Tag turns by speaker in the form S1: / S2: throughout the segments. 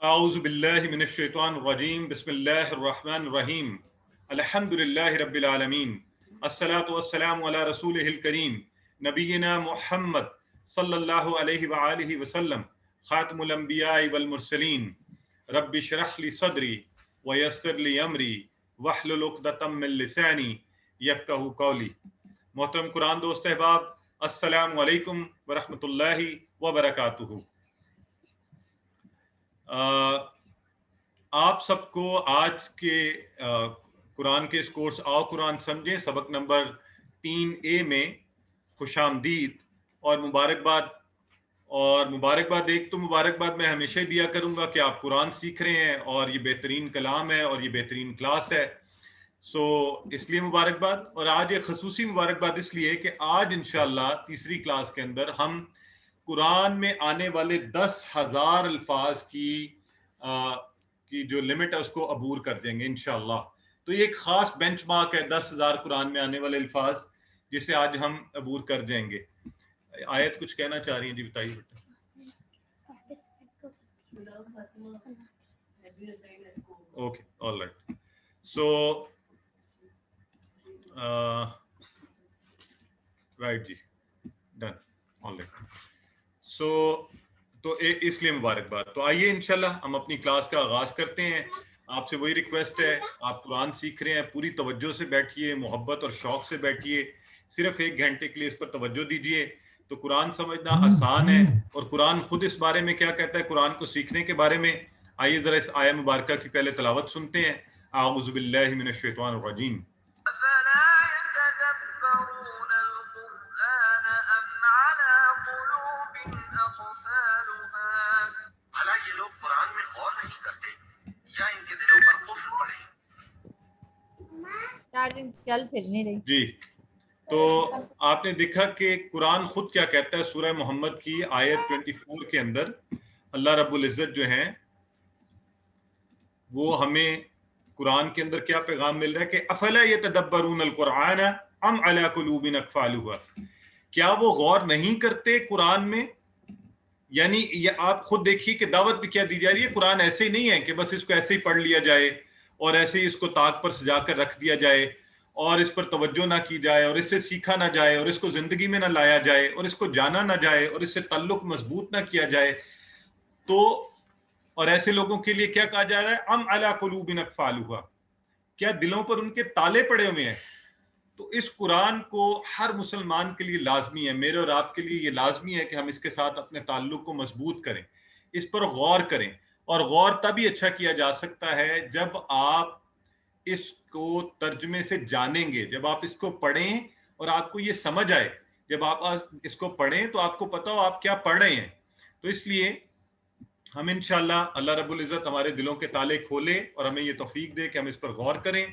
S1: اعوذ باللہ من الشیطان الرجیم بسم اللہ الرحمن الرحیم الحمد للہ رب العالمین الصلاۃ والسلام علی رسولہ الکریم نبینا محمد صلی اللہ علیہ وآلہ وسلم خاتم الانبیاء والمرسلین رب اشرح لی صدری ویسر لی امری واحلل عقدۃ من لسانی یفقہوا قولی۔ محترم قرآن دوست احباب، السلام علیکم ورحمۃ اللہ وبرکاتہ۔ آپ سب کو آج کے قرآن کے اس کورس آؤ قرآن سمجھیں سبق نمبر 3A میں خوش آمدید اور مبارکباد۔ اور مبارکباد مبارکباد میں ہمیشہ دیا کروں گا کہ آپ قرآن سیکھ رہے ہیں اور یہ بہترین کلام ہے اور یہ بہترین کلاس ہے، اس لیے مبارکباد۔ اور آج ایک خصوصی مبارکباد اس لیے کہ آج انشاءاللہ تیسری کلاس کے اندر ہم قرآن میں آنے والے 10,000 الفاظ کی جو لمٹ ہے اس کو عبور کر دیں گے انشاءاللہ۔ تو یہ ایک خاص بینچ مارک ہے 10,000 قرآن میں آنے والے الفاظ جسے آج ہم عبور کر جائیں گے۔ آیت کچھ کہنا چاہ رہی ہیں؟ جی بتائیے بیٹا۔ Okay, all right. رائٹ جی، ڈن، آل رائٹ۔ تو اس لیے مبارکباد۔ تو آئیے انشاءاللہ ہم اپنی کلاس کا آغاز کرتے ہیں۔ آپ سے وہی ریکویسٹ ہے، آپ قرآن سیکھ رہے ہیں، پوری توجہ سے بیٹھیے، محبت اور شوق سے بیٹھیے، صرف 1 گھنٹے کے لیے اس پر توجہ دیجیے۔ تو قرآن سمجھنا آسان ہے، اور قرآن خود اس بارے میں کیا کہتا ہے قرآن کو سیکھنے کے بارے میں۔ آئیے ذرا اس آیہ مبارکہ کی پہلے تلاوت سنتے ہیں۔ اعوذ باللہ من الشیطان الرجیم۔ جی، تو آپ نے دیکھا کہ قرآن خود کیا کہتا ہے سورہ محمد کی آیت 24 کے اندر۔ اللہ رب العزت جو ہیں وہ ہمیں قرآن کے اندر کیا پیغام مل رہا ہے کہ افلا یتدبرون القرآن ام علی قلوب اقفالها، کیا وہ غور نہیں کرتے قرآن میں؟ یعنی یہ آپ خود دیکھیے کہ دعوت بھی کیا دی جا رہی ہے۔ قرآن ایسے ہی نہیں ہے کہ بس اس کو ایسے ہی پڑھ لیا جائے اور ایسے ہی اس کو طاق پر سجا کر رکھ دیا جائے اور اس پر توجہ نہ کی جائے اور اس سے سیکھا نہ جائے اور اس کو زندگی میں نہ لایا جائے اور اس کو جانا نہ جائے اور اس سے تعلق مضبوط نہ کیا جائے۔ تو اور ایسے لوگوں کے لیے کیا کہا جا رہا ہے؟ ام علی قلوب اقفالها، کیا دلوں پر ان کے تالے پڑے ہوئے ہیں؟ تو اس قرآن کو ہر مسلمان کے لیے لازمی ہے، میرے اور آپ کے لیے یہ لازمی ہے کہ ہم اس کے ساتھ اپنے تعلق کو مضبوط کریں، اس پر غور کریں۔ اور غور تبھی اچھا کیا جا سکتا ہے جب آپ اس کو ترجمے سے جانیں گے، جب آپ اس کو پڑھیں اور آپ کو یہ سمجھ آئے۔ جب آپ اس کو پڑھیں تو آپ کو پتا ہو آپ کیا پڑھ رہے ہیں۔ تو اس لیے ہم انشاءاللہ اللہ رب العزت ہمارے دلوں کے تالے کھولے اور ہمیں یہ توفیق دے کہ ہم اس پر غور کریں۔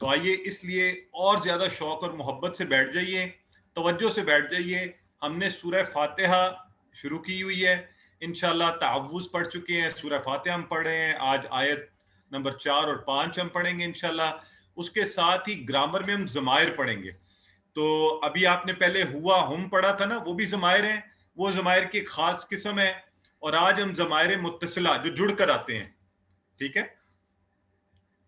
S1: تو آئیے اس لیے اور زیادہ شوق اور محبت سے بیٹھ جائیے، توجہ سے بیٹھ جائیے۔ ہم نے سورہ فاتحہ شروع کی ہوئی ہے، انشاءاللہ تعوذ پڑھ چکے ہیں، سورہ فاتحہ ہم پڑھ رہے ہیں، آج آیت نمبر 4 اور 5 ہم پڑھیں گے انشاءاللہ۔ اس کے ساتھ ہی گرامر میں ہم ضمائر پڑھیں گے۔ تو ابھی آپ نے پہلے ہوا ہم پڑھا تھا نا، وہ بھی ضمائر ہیں، وہ ضمائر کی ایک خاص قسم ہے۔ اور آج ہم ضمائر متصلہ جو جڑ کر آتے ہیں، ٹھیک ہے،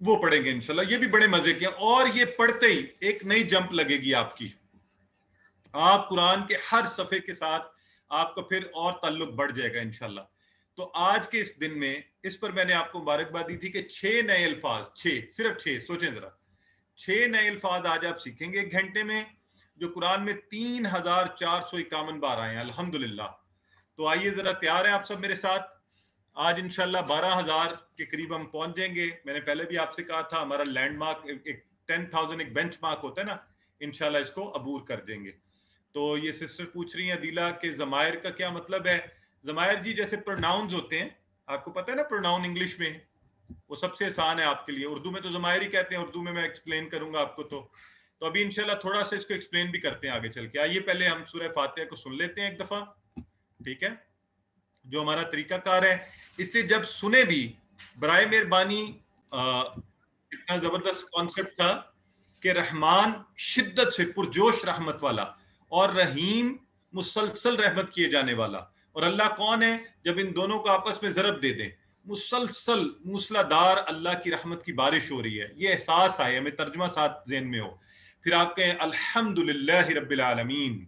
S1: وہ پڑھیں گے انشاءاللہ۔ یہ بھی بڑے مزے کے، اور یہ پڑھتے ہی ایک نئی جمپ لگے گی آپ کی، آپ قرآن کے ہر صفحے کے ساتھ آپ کا پھر اور تعلق بڑھ جائے گا انشاءاللہ۔ تو آج کے اس دن میں اس پر میں نے آپ کو مبارکباد دی تھی کہ 6 نئے الفاظ، صرف 6، سوچیں ذرا، 6 نئے الفاظ آج آپ سیکھیں گے 1 گھنٹے میں، جو قرآن میں 3,451 بار آئے ہیں الحمدللہ۔ تو آئیے ذرا تیار ہیں آپ سب میرے ساتھ؟ آج انشاءاللہ 12,000 کے قریب ہم پہنچ جائیں گے۔ میں نے پہلے بھی آپ سے کہا تھا ہمارا لینڈ مارک 10,000 ایک بینچ مارک ہوتا ہے نا، انشاءاللہ اس کو عبور کر دیں گے۔ تو یہ سسٹر پوچھ رہی ہیں عدیلہ کہ ضمائر کا کیا مطلب ہے؟ ضمائر جی جیسے پروناؤنز ہوتے ہیں، آپ کو پتہ ہے نا پروناؤن انگلش میں وہ سب سے آسان ہے آپ کے لیے، اردو میں تو ضمائر ہی کہتے ہیں، اردو میں ایکسپلین کروں گا آپ کو۔ تو ابھی انشاءاللہ تھوڑا سا اس کو ایکسپلین بھی کرتے ہیں آگے چل کے۔ آئیے پہلے ہم سورہ فاتحہ کو سن لیتے ہیں ایک دفعہ، ٹھیک ہے، جو ہمارا طریقہ کار ہے۔ اس لیے جب سنے بھی برائے مہربانی، اتنا زبردست کانسیپٹ تھا کہ رحمان شدت سے پرجوش رحمت والا اور رحیم مسلسل رحمت کیے جانے والا، اور اللہ کون ہے؟ جب ان دونوں کو آپس میں ضرب دے دیں مسلسل موسلادھار اللہ کی رحمت کی بارش ہو رہی ہے، یہ احساس آئے، ہمیں ترجمہ ساتھ ذہن میں ہو، پھر آپ کہیں الحمدللہ رب العالمین،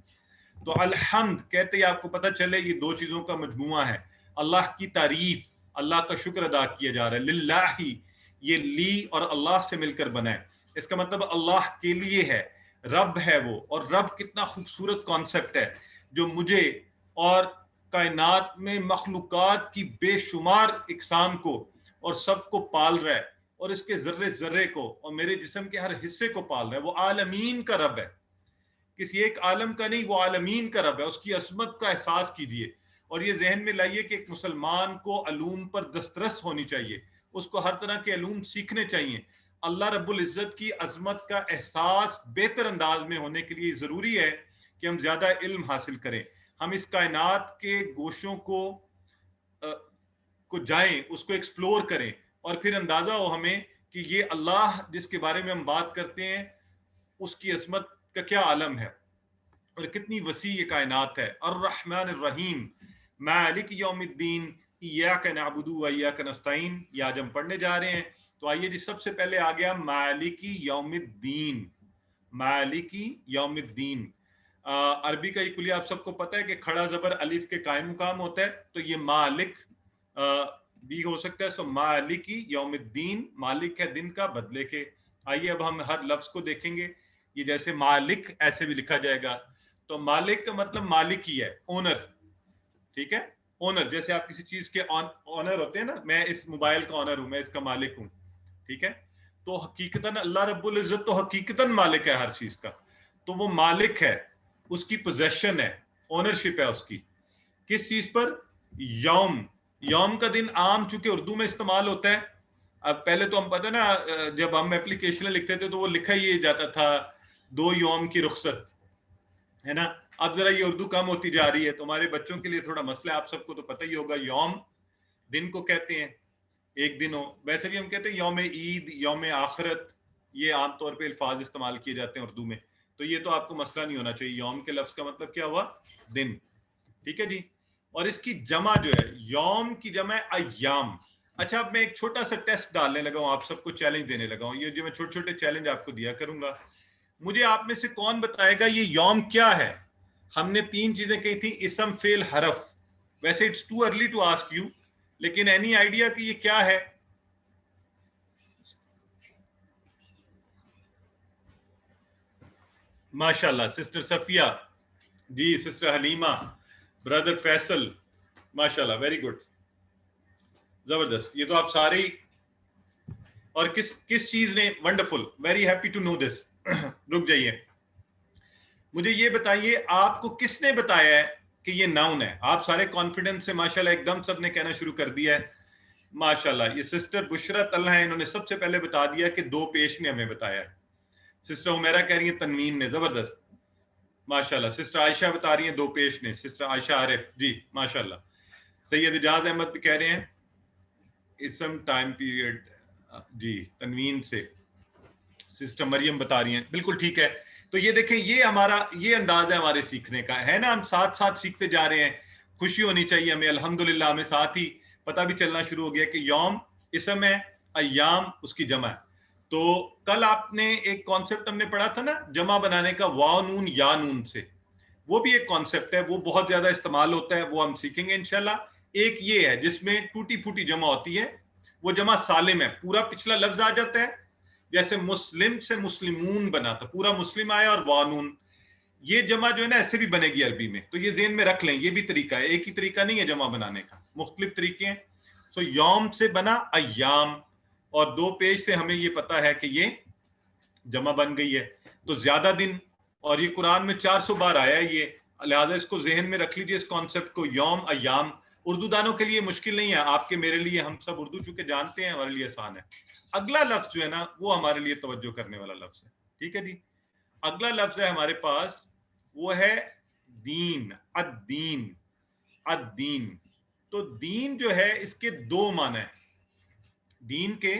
S1: تو الحمد کہتے ہی آپ کو پتہ چلے یہ دو چیزوں کا مجموعہ ہے، اللہ کی تعریف، اللہ کا شکر ادا کیا جا رہا ہے، للہ، یہ لی اور اللہ سے مل کر بنا ہے، اس کا مطلب اللہ کے لیے ہے، رب ہے وہ، اور رب کتنا خوبصورت کانسیپٹ ہے جو مجھے اور کائنات میں مخلوقات کی بے شمار اقسام کو اور سب کو پال رہا ہے، اور اس کے ذرے ذرے کو اور میرے جسم کے ہر حصے کو پال رہا ہے، وہ عالمین کا رب ہے، کسی ایک عالم کا نہیں، وہ عالمین کا رب ہے، اس کی عظمت کا احساس کیجئے، اور یہ ذہن میں لائیے کہ ایک مسلمان کو علوم پر دسترس ہونی چاہیے، اس کو ہر طرح کے علوم سیکھنے چاہیے، اللہ رب العزت کی عظمت کا احساس بہتر انداز میں ہونے کے لیے ضروری ہے کہ ہم زیادہ علم حاصل کریں، ہم اس کائنات کے گوشوں کو جائیں، اس کو ایکسپلور کریں، اور پھر اندازہ ہو ہمیں کہ یہ اللہ جس کے بارے میں ہم بات کرتے ہیں اس کی عظمت کا کیا عالم ہے اور کتنی وسیع یہ کائنات ہے۔ الرحمن الرحیم، مالک یوم الدین، ایاک نعبد و ایاک نستعین، یہ آج ہم پڑھنے جا رہے ہیں، تو آئیے جی سب سے پہلے آ گیا مالکی یوم الدین، مالکی یوم الدین، عربی کا یہ کلیہ آپ سب کو پتہ ہے کہ کھڑا زبر الف کے قائم مقام ہوتا ہے، تو یہ مالک بھی ہو سکتا ہے، سو مالکی یوم الدین، مالک ہے دن کا بدلے کے۔ آئیے اب ہم ہر لفظ کو دیکھیں گے، یہ جیسے مالک ایسے بھی لکھا جائے گا، تو مالک کا مطلب مالک ہی ہے، اونر، ٹھیک ہے، اونر، جیسے آپ کسی چیز کے اونر ہوتے ہیں نا، میں اس موبائل کا اونر ہوں، میں اس کا مالک ہوں، ٹھیک ہے، تو حقیقتاً اللہ رب العزت تو حقیقتاً مالک ہے ہر چیز کا، تو وہ مالک ہے، اس کی پوزیشن ہے، اونرشپ ہے اس کی، کس چیز پر؟ یوم، یوم کا دن عام چونکہ اردو میں استعمال ہوتا ہے، اب پہلے تو ہم پتہ نا جب ہم اپلیکیشن لکھتے تھے تو وہ لکھا ہی جاتا تھا 2 یوم کی رخصت، ہے نا، اب ذرا یہ اردو کم ہوتی جا رہی ہے، تو ہمارے بچوں کے لیے تھوڑا مسئلہ ہے، آپ سب کو تو پتہ ہی ہوگا، یوم دن کو کہتے ہیں، ایک دن ہو، ویسے بھی ہم کہتے ہیں یوم عید، یوم آخرت، یہ عام طور پہ الفاظ استعمال کیے جاتے ہیں اردو میں، تو یہ تو آپ کو مسئلہ نہیں ہونا چاہیے، یوم کے لفظ کا مطلب کیا ہوا؟ دن، ٹھیک ہے جی، اور اس کی جمع جو ہے، یوم کی جمع ہے ایام۔ اچھا اب میں ایک چھوٹا سا ٹیسٹ ڈالنے لگا ہوں، آپ سب کو چیلنج دینے لگا ہوں، یہ جو میں چھوٹے چھوٹے چیلنج آپ کو دیا کروں گا، مجھے آپ میں سے کون بتائے گا یہ یوم کیا ہے؟ ہم نے 3 چیزیں کہی تھی، اسم، فعل، حرف، ویسے it's too early to ask you, لیکن اینی آئیڈیا کہ یہ کیا ہے؟ ماشاءاللہ سسٹر صفیہ، جی سسٹر حلیمہ، بردر فیصل، ماشاءاللہ ویری گڈ، زبردست، یہ تو آپ سارے ہی، اور کس چیز نے، wonderful, very happy to know this, رک جائیے، مجھے یہ بتائیے آپ کو کس نے بتایا ہے کہ یہ ناؤن ہے؟ آپ سارے کانفیڈنس سے ماشاءاللہ ایک دم سب نے کہنا شروع کر دیا ہے، ماشاءاللہ، یہ سسٹر بشرت اللہ ہے، انہوں نے سب سے پہلے بتا دیا کہ 2 پیش نے ہمیں بتایا ہے، سسٹر عمیرہ کہہ رہی ہیں تنوین نے، زبردست، ماشاءاللہ، سسٹر عائشہ بتا رہی ہیں 2 پیش نے، سسٹر عائشہ عارف، جی ماشاءاللہ، سید اجاز احمد بھی کہہ رہے ہیں اسم ٹائم پیریڈ، جی تنوین سے، سسٹر مریم بتا رہی ہیں، بالکل ٹھیک ہے، تو یہ دیکھیں یہ ہمارا یہ انداز ہے ہمارے سیکھنے کا، ہے نا، ہم ساتھ ساتھ سیکھتے جا رہے ہیں، خوشی ہونی چاہیے ہمیں، الحمدللہ، ہمیں ساتھ ہی پتہ بھی چلنا شروع ہو گیا کہ یوم اسم ہے، ایام اس کی جمع ہے، تو کل آپ نے ایک کانسیپٹ ہم نے پڑھا تھا نا جمع بنانے کا، واو نون یا نون سے، وہ بھی ایک کانسیپٹ ہے، وہ بہت زیادہ استعمال ہوتا ہے، وہ ہم سیکھیں گے انشاءاللہ۔ ایک یہ ہے جس میں ٹوٹی پھوٹی جمع ہوتی ہے، وہ جمع سالم ہے، پورا پچھلا لفظ آ جاتا ہے، جیسے مسلم سے مسلمون بنا تھا، پورا مسلم آیا اور وانون، یہ جمع جو ہے نا ایسے بھی بنے گی عربی میں، تو یہ ذہن میں رکھ لیں، یہ بھی طریقہ ہے، ایک ہی طریقہ نہیں ہے جمع بنانے کا، مختلف طریقے ہیں، سو یوم سے بنا ایام، اور 2 پیش سے ہمیں یہ پتا ہے کہ یہ جمع بن گئی ہے، تو زیادہ دن، اور یہ قرآن میں 400 بار آیا ہے یہ، لہٰذا اس کو ذہن میں رکھ لیجئے، اس کانسیپٹ کو، یوم ایام، اردو دانوں کے لیے مشکل نہیں ہے، آپ کے میرے لیے، ہم سب اردو چونکہ جانتے ہیں، ہمارے لیے آسان ہے۔ اگلا لفظ جو ہے نا وہ ہمارے لیے توجہ کرنے والا لفظ ہے، ٹھیک ہے جی، اگلا لفظ ہے ہمارے پاس، وہ ہے دین، الدین، الدین، تو دین جو ہے اس کے 2 معنی ہیں، دین کے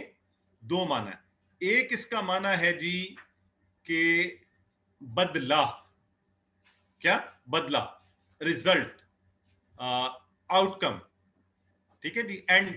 S1: 2 معنی ہیں، ایک اس کا معنی ہے جی کہ بدلہ، کیا؟ بدلہ، ریزلٹ، آؤٹ کم، ٹھیک ہے جی، اینڈ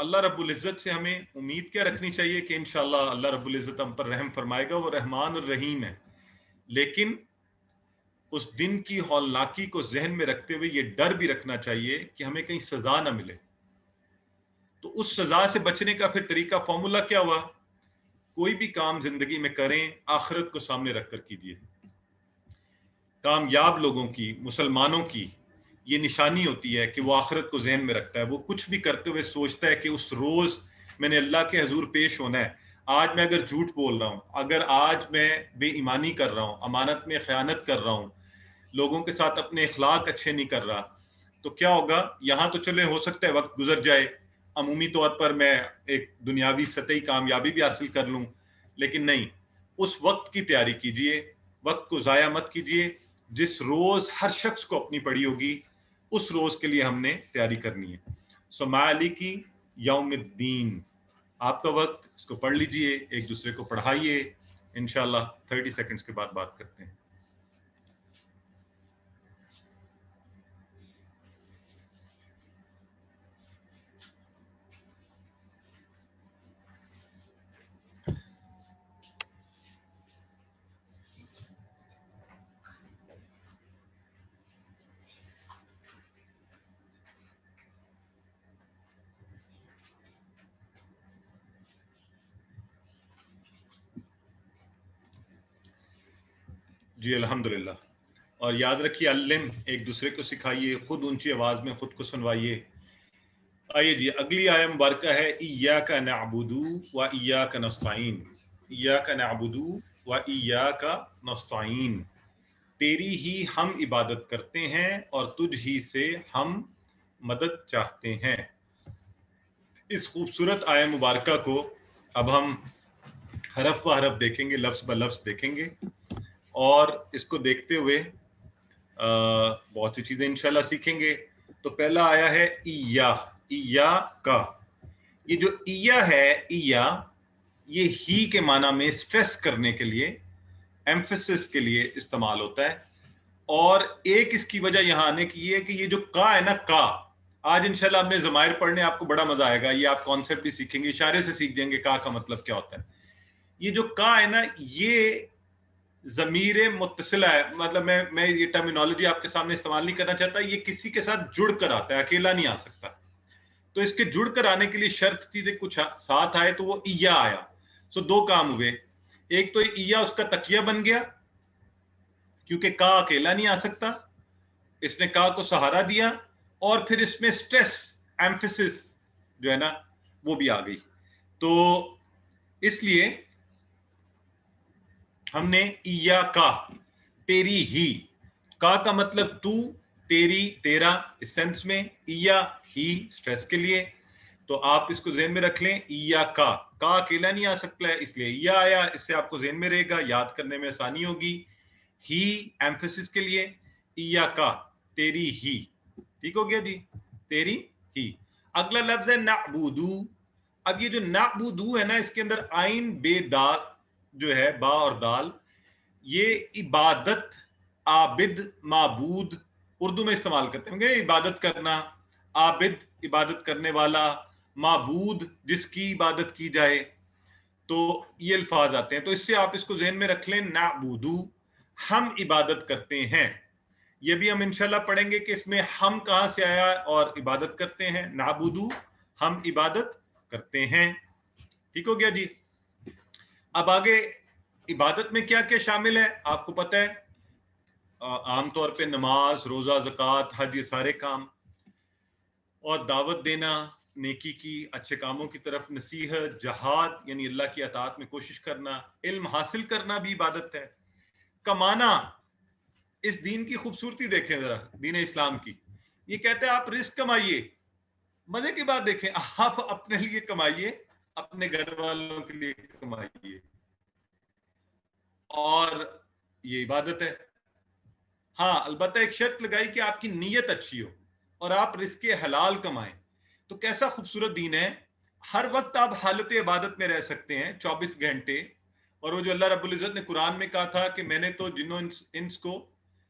S1: اللہ رب العزت سے ہمیں امید کیا رکھنی چاہیے کہ انشاءاللہ اللہ رب العزت ہم پر رحم فرمائے گا، وہ رحمان الرحیم ہے، لیکن اس دن کی ہولناکی کو ذہن میں رکھتے ہوئے یہ ڈر بھی رکھنا چاہیے کہ ہمیں کہیں سزا نہ ملے. تو اس سزا سے بچنے کا پھر طریقہ فارمولا کیا ہوا؟ کوئی بھی کام زندگی میں کریں آخرت کو سامنے رکھ کر کیجیے. کامیاب لوگوں کی، مسلمانوں کی یہ نشانی ہوتی ہے کہ وہ آخرت کو ذہن میں رکھتا ہے. وہ کچھ بھی کرتے ہوئے سوچتا ہے کہ اس روز میں نے اللہ کے حضور پیش ہونا ہے. آج میں اگر جھوٹ بول رہا ہوں، اگر آج میں بے ایمانی کر رہا ہوں، امانت میں خیانت کر رہا ہوں، لوگوں کے ساتھ اپنے اخلاق اچھے نہیں کر رہا، تو کیا ہوگا؟ یہاں تو چلے ہو سکتا ہے وقت گزر جائے، عمومی طور پر میں ایک دنیاوی سطحی کامیابی بھی حاصل کر لوں، لیکن نہیں، اس وقت کی تیاری کیجئے، وقت کو ضائع مت کیجئے. جس روز ہر شخص کو اپنی پڑی ہوگی اس روز کے لیے ہم نے تیاری کرنی ہے. سو مالکی یوم الدین، آپ کا وقت، اس کو پڑھ لیجئے، ایک دوسرے کو پڑھائیے. انشاءاللہ 30 سیکنڈز کے بعد بات کرتے ہیں. جی الحمدللہ. اور یاد رکھیے، علم، ایک دوسرے کو سکھائیے، خود اونچی آواز میں خود کو سنوائیے. آئیے جی، اگلی آیہ مبارکہ ہے ایاک نعبد و ایاک نستعین. ایاک نعبد و ایاک نستعین، تیری ہی ہم عبادت کرتے ہیں اور تجھ ہی سے ہم مدد چاہتے ہیں. اس خوبصورت آیہ مبارکہ کو اب ہم حرف بہ حرف دیکھیں گے، لفظ بہ لفظ دیکھیں گے، اور اس کو دیکھتے ہوئے بہت سی چیزیں انشاءاللہ سیکھیں گے. تو پہلا آیا ہے ایا، ایا کا. یہ جو ایا ہے، ایا، یہ ہی کے معنی میں سٹریس کرنے کے لیے، ایمفیسس کے لیے استعمال ہوتا ہے. اور ایک اس کی وجہ یہاں آنے کی یہ ہے کہ یہ جو کا ہے نا، کا، آج انشاءاللہ ہم نے ضمائر پڑھنے، آپ کو بڑا مزہ آئے گا. یہ آپ کانسیپٹ بھی سیکھیں گے، اشارے سے سیکھ جائیں گے کا مطلب کیا ہوتا ہے. یہ جو کا ہے نا، یہ ضمیر متصلہ ہے. مطلب میں یہ ٹرمینالوجی آپ کے سامنے استعمال نہیں کرنا چاہتا. یہ کسی کے ساتھ جڑ کر آتا ہے، اکیلا نہیں آ سکتا. تو اس کے جڑ کر آنے کے لیے شرط تھی کہ کچھ ساتھ آئے، تو وہ ایا آیا. سو دو کام ہوئے. ایک تو ایا اس کا تکیہ بن گیا، کیونکہ کا اکیلا نہیں آ سکتا، اس نے کا کو سہارا دیا، اور پھر اس میں سٹریس، ایمفیسس جو ہے نا وہ بھی آ گئی. تو اس لیے ہم نے ایا کا، تیری ہی، کا مطلب تو، تیری، تیرا اس سینس میں، ایا ہی سٹریس کے لیے. تو آپ اس کو ذہن میں رکھ لیں، ایا کا اکیلا نہیں آ سکتا ہے، اس لیے ایا آیا. اس سے آپ کو ذہن میں رہے گا، یاد کرنے میں آسانی ہوگی. ہی ایمفیسس کے لیے، ایا کا، تیری ہی. ٹھیک ہو گیا جی، تیری ہی. اگلا لفظ ہے نعبدو. اب یہ جو نعبدو ہے نا، اس کے اندر عین بے دال جو ہے، با اور دال، یہ عبادت، عابد، معبود اردو میں استعمال کرتے ہیں. عبادت کرنا، عابد عبادت کرنے والا، معبود جس کی عبادت کی جائے، تو یہ الفاظ آتے ہیں. تو اس سے آپ اس کو ذہن میں رکھ لیں، نعبدو، ہم عبادت کرتے ہیں. یہ بھی ہم انشاءاللہ پڑھیں گے کہ اس میں ہم کہاں سے آیا اور عبادت کرتے ہیں. نعبدو، ہم عبادت کرتے ہیں. ٹھیک ہو گیا جی. اب آگے عبادت میں کیا کیا شامل ہے آپ کو پتہ ہے. عام طور پہ نماز، روزہ، زکوٰۃ، حج، یہ سارے کام، اور دعوت دینا نیکی کی، اچھے کاموں کی طرف، نصیحت، جہاد یعنی اللہ کی اطاعت میں کوشش کرنا، علم حاصل کرنا بھی عبادت ہے. کمانا، اس دین کی خوبصورتی دیکھیں ذرا، دین اسلام کی. یہ کہتے ہیں آپ رزق کمائیے. مزے کی بات دیکھیں، آپ اپنے لیے کمائیے، اپنے گھر والوں کے لیے کمائیے، اور یہ عبادت ہے. ہاں البتہ ایک شرط لگائی کہ آپ کی نیت اچھی ہو اور آپ رزق حلال کمائیں. تو کیسا خوبصورت دین ہے. ہر وقت آپ حالت عبادت میں رہ سکتے ہیں 24 گھنٹے. اور وہ جو اللہ رب العزت نے قرآن میں کہا تھا کہ میں نے تو جنوں انس کو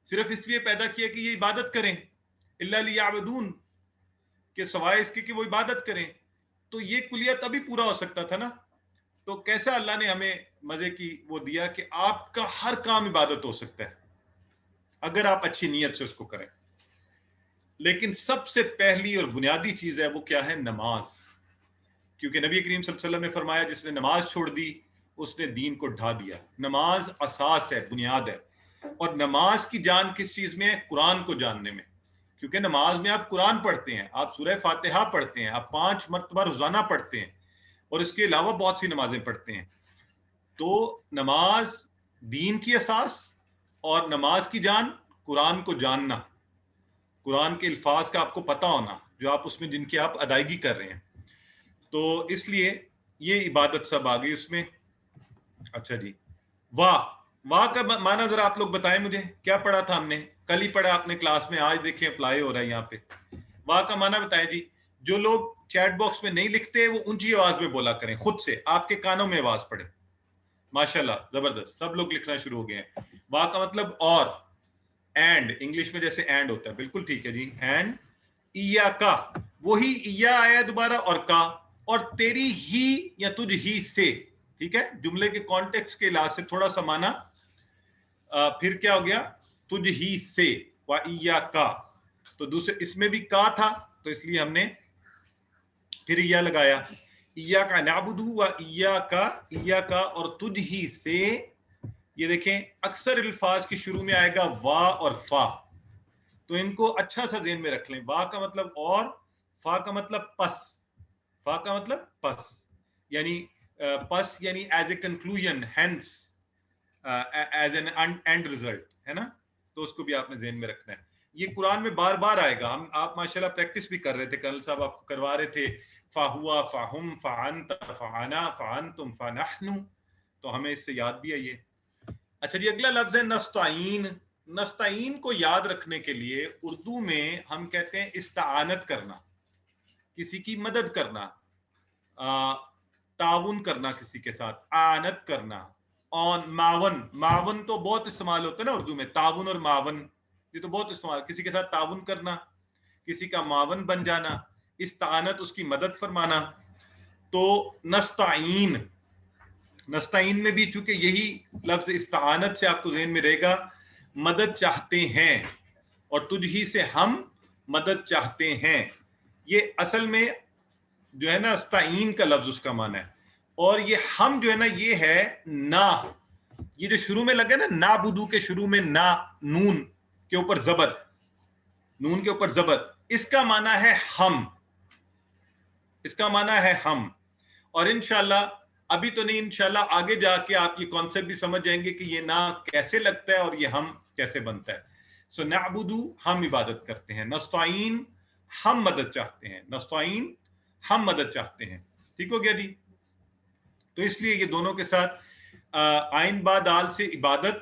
S1: صرف اس لیے پیدا کیا کہ یہ عبادت کریں، الا لیعبدون، کہ سوائے اس کے کہ وہ عبادت کریں. تو یہ کلیہ تبھی پورا ہو سکتا تھا نا. تو کیسا اللہ نے ہمیں مزے کی وہ دیا کہ آپ کا ہر کام عبادت ہو سکتا ہے اگر آپ اچھی نیت سے اس کو کریں. لیکن سب سے پہلی اور بنیادی چیز ہے وہ کیا ہے؟ نماز. کیونکہ نبی کریم صلی اللہ علیہ وسلم نے فرمایا جس نے نماز چھوڑ دی اس نے دین کو ڈھا دیا. نماز اساس ہے، بنیاد ہے. اور نماز کی جان کس چیز میں ہے؟ قرآن کو جاننے میں. کیونکہ نماز میں آپ قرآن پڑھتے ہیں، آپ سورہ فاتحہ پڑھتے ہیں، آپ 5 مرتبہ روزانہ پڑھتے ہیں، اور اس کے علاوہ بہت سی نمازیں پڑھتے ہیں. تو نماز دین کی اساس، اور نماز کی جان قرآن کو جاننا، قرآن کے الفاظ کا آپ کو پتہ ہونا جو آپ اس میں جن کی آپ ادائیگی کر رہے ہیں. تو اس لیے یہ عبادت سب آ گئی اس میں. اچھا جی، واہ واہ کا معنی ذرا آپ لوگ بتائیں مجھے. کیا پڑھا تھا ہم نے؟ کل ہی پڑھا اپنے کلاس میں، آج دیکھیں اپلائی ہو رہا ہے یہاں پہ. واہ کا معنی بتائیں جی. جو لوگ چیٹ باکس میں نہیں لکھتے وہ اونچی آواز میں بولا کریں، خود سے آپ کے کانوں میں آواز پڑے. ماشاءاللہ، زبردست، سب لوگ لکھنا شروع ہو گئے ہیں. واہ کا مطلب اور، اینڈ، انگلش میں جیسے اینڈ ہوتا ہے، بالکل ٹھیک ہے جی. اینڈ ایا کا، وہی ایا آیا دوبارہ اور کا، اور تیری ہی یا تجھ ہی سے. ٹھیک ہے، جملے کے کانٹیکس کے لحاظ سے تھوڑا سا مانا پھر کیا ہو گیا؟ تجھ ہی سے، و ایا کا. تو دوسرے اس میں بھی کا تھا تو اس لیے ہم نے پھر یا لگایا. ایا کا نعبد و ایا کا اور تجھ ہی سے. یہ دیکھیں اکثر الفاظ کے شروع میں آئے گا وا اور فا، تو ان کو اچھا سا ذہن میں رکھ لیں. وا کا مطلب اور، فا کا مطلب پس. فا کا مطلب پس، یعنی پس یعنی as a conclusion, hence as an and result, ہے نا. تو اس کو بھی آپ نے ذہن میں رکھنا ہے. یہ قرآن میں بار بار آئے گا. آپ ماشاءاللہ پریکٹس بھی کر رہے تھے، کل صاحب آپ کو کروا رہے تھے. فا ہوا، فا ہم، فا انت، فا انا، فا انتم، فا نحن. تو ہمیں اس سے یاد بھی ہے یہ. اچھا جی، اگلا لفظ ہے نستعین. نستعین کو یاد رکھنے کے لیے اردو میں ہم کہتے ہیں استعانت کرنا، کسی کی مدد کرنا، تعاون کرنا کسی کے ساتھ، آنت کرنا. معاون تو بہت استعمال ہوتا ہے نا اردو میں. تعاون اور معاون یہ تو بہت استعمال، کسی کے ساتھ تعاون کرنا، کسی کا معاون بن جانا. استعانت اس کی مدد فرمانا. تو نستعین میں بھی چونکہ یہی لفظ استعانت سے آپ کو ذہن میں رہے گا، مدد چاہتے ہیں، اور تجھ ہی سے ہم مدد چاہتے ہیں. یہ اصل میں جو ہے نا استعین کا لفظ اس کا معنی ہے. اور یہ ہم جو ہے نا یہ ہے نا، یہ جو شروع میں لگے نا نعبدو کے شروع میں نا، نون کے اوپر زبر، نون کے اوپر زبر، اس کا معنی ہے ہم. اس کا معنی ہے ہم. اور انشاءاللہ ابھی تو نہیں، انشاءاللہ آگے جا کے آپ یہ کانسیپٹ بھی سمجھ جائیں گے کہ یہ نا کیسے لگتا ہے اور یہ ہم کیسے بنتا ہے. سو نعبدو ہم عبادت کرتے ہیں، نستعین ہم مدد چاہتے ہیں، نستعین ہم مدد چاہتے ہیں. ٹھیک ہو گیا جی. تو اس لیے یہ دونوں کے ساتھ آئین با دال سے عبادت،